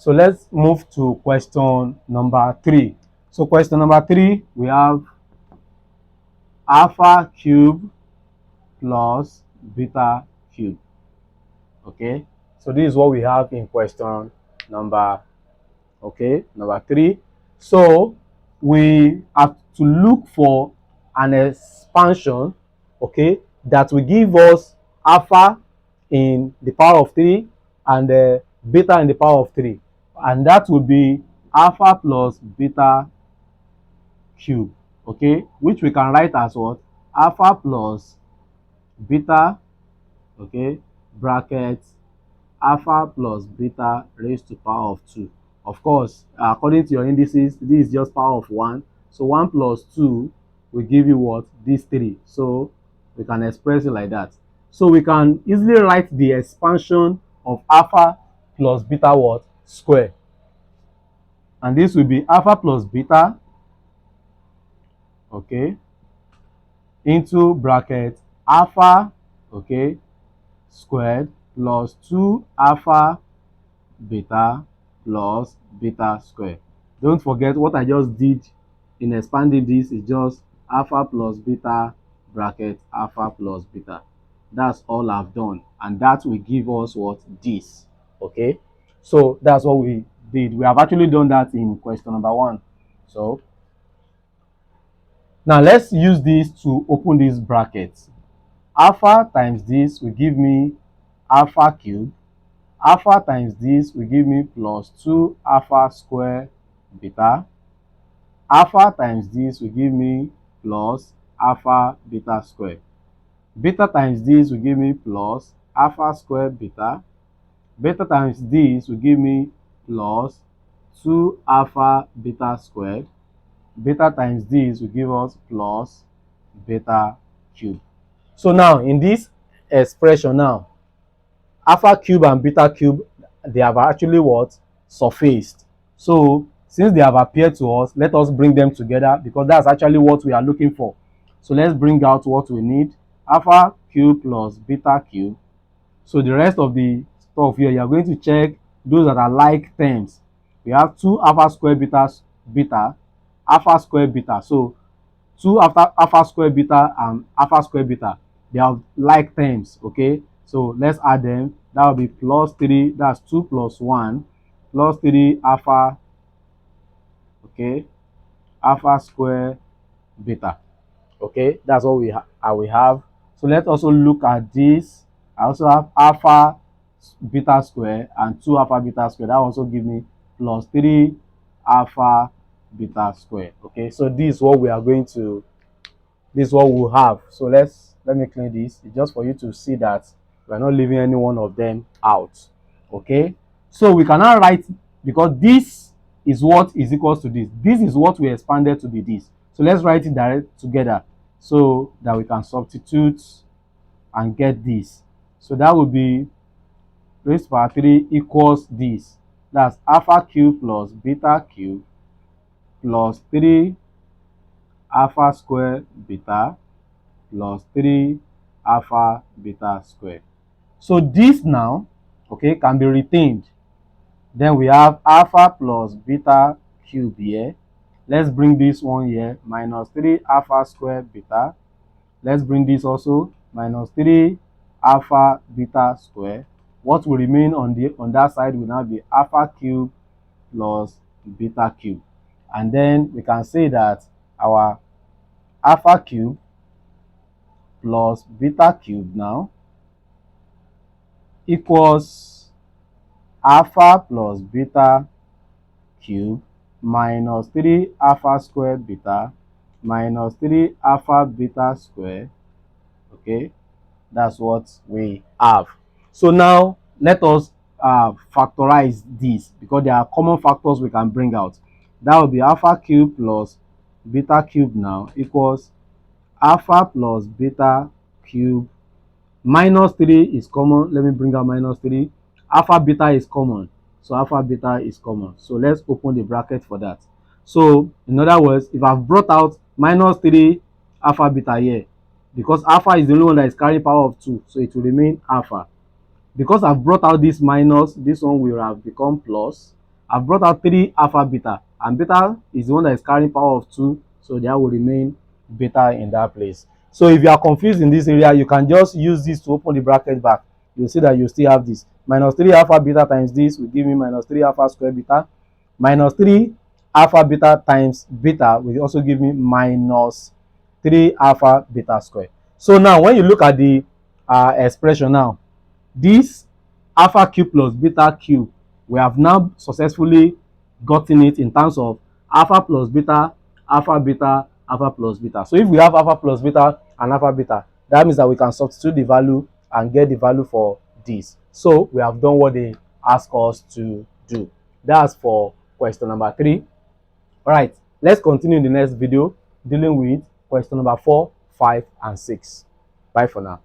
So let's move to question number 3. So question number 3, we have alpha cube plus beta cube. Okay, so this is what we have in question number number 3. So we have to look for an expansion, okay, that will give us alpha in the power of 3 and beta in the power of 3, and that will be alpha plus beta cube, okay, which we can write as what? Alpha plus beta, okay, bracket alpha plus beta raised to power of 2. Of course, according to your indices, this is just power of 1. So 1 plus 2 will give you what? This 3. So we can express it like that. So we can easily write the expansion of alpha plus beta what? Square. And this will be alpha plus beta, okay, into bracket alpha, okay, squared plus 2 alpha beta plus beta square. Don't forget what I just did in expanding this is just alpha plus beta bracket alpha plus beta. That's all I've done, and that will give us what? This. Okay, so that's what we did. We have actually done that in question number 1. So now let's use this to open this bracket. Alpha times this will give me alpha cube. Alpha times this will give me plus 2 alpha square beta. Alpha times this will give me plus alpha beta square. Beta times this will give me plus alpha square beta. Beta times this will give me plus 2 alpha beta squared. Beta times this will give us plus beta cube. So now in this expression now, alpha cube and beta cube, they have actually what? Surfaced. So since they have appeared to us, let us bring them together, because that's actually what we are looking for. So let's bring out what we need. Alpha cube plus beta cube. So the rest of the stuff here, you are going to check those that are like terms. We have 2 alpha square beta, alpha square beta. So 2 after alpha square beta and alpha square beta, they have like terms. Okay, so let's add them. That will be plus 3, that's 2 plus 1 plus 3 alpha, okay, alpha square beta. Okay, that's what we have. So let's also look at this. I also have alpha beta square and 2 alpha beta square. That also give me plus 3 alpha beta square. Okay, so this is what we are going to, this is what we'll have. So let me clean this. It's just for you to see that we're not leaving any one of them out. Okay, so we can now write, because this is what is equals to this. This is what we expanded to be this. So let's write it direct together so that we can substitute and get this. So that will be raised to power 3 equals this. That's alpha cube plus beta cube plus 3 alpha square beta plus 3 alpha beta square. So this now, okay, can be retained. Then we have alpha plus beta cube here. Let's bring this one here, minus 3 alpha square beta. Let's bring this also, minus 3 alpha beta square. What will remain on that side will now be alpha cube plus beta cube. And then we can say that our alpha cube plus beta cube now equals alpha plus beta cube minus 3 alpha square beta minus 3 alpha beta square. Okay, that's what we have. So now let us factorize this, because there are common factors we can bring out. That will be alpha cube plus beta cube now equals alpha plus beta cube minus 3 is common. Let me bring out minus 3. Alpha beta is common, so alpha beta is common. So let's open the bracket for that. So in other words, if I've brought out minus 3 alpha beta here, because alpha is the only one that is carrying power of 2, so it will remain alpha. Because I've brought out this minus, this one will have become plus. I've brought out 3 alpha beta, and beta is the one that is carrying power of 2, so there will remain beta in that place. So if you are confused in this area, you can just use this to open the bracket back. You'll see that you still have this. Minus 3 alpha beta times this will give me minus 3 alpha square beta. Minus 3 alpha beta times beta will also give me minus 3 alpha beta square. So now when you look at the expression now, this alpha cube plus beta cube, we have now successfully gotten it in terms of alpha plus beta, alpha beta, alpha plus beta. So if we have alpha plus beta and alpha beta, that means that we can substitute the value and get the value for this. So we have done what they ask us to do. That's for question number 3. All right, let's continue in the next video dealing with question number 4, 5, and 6. Bye for now.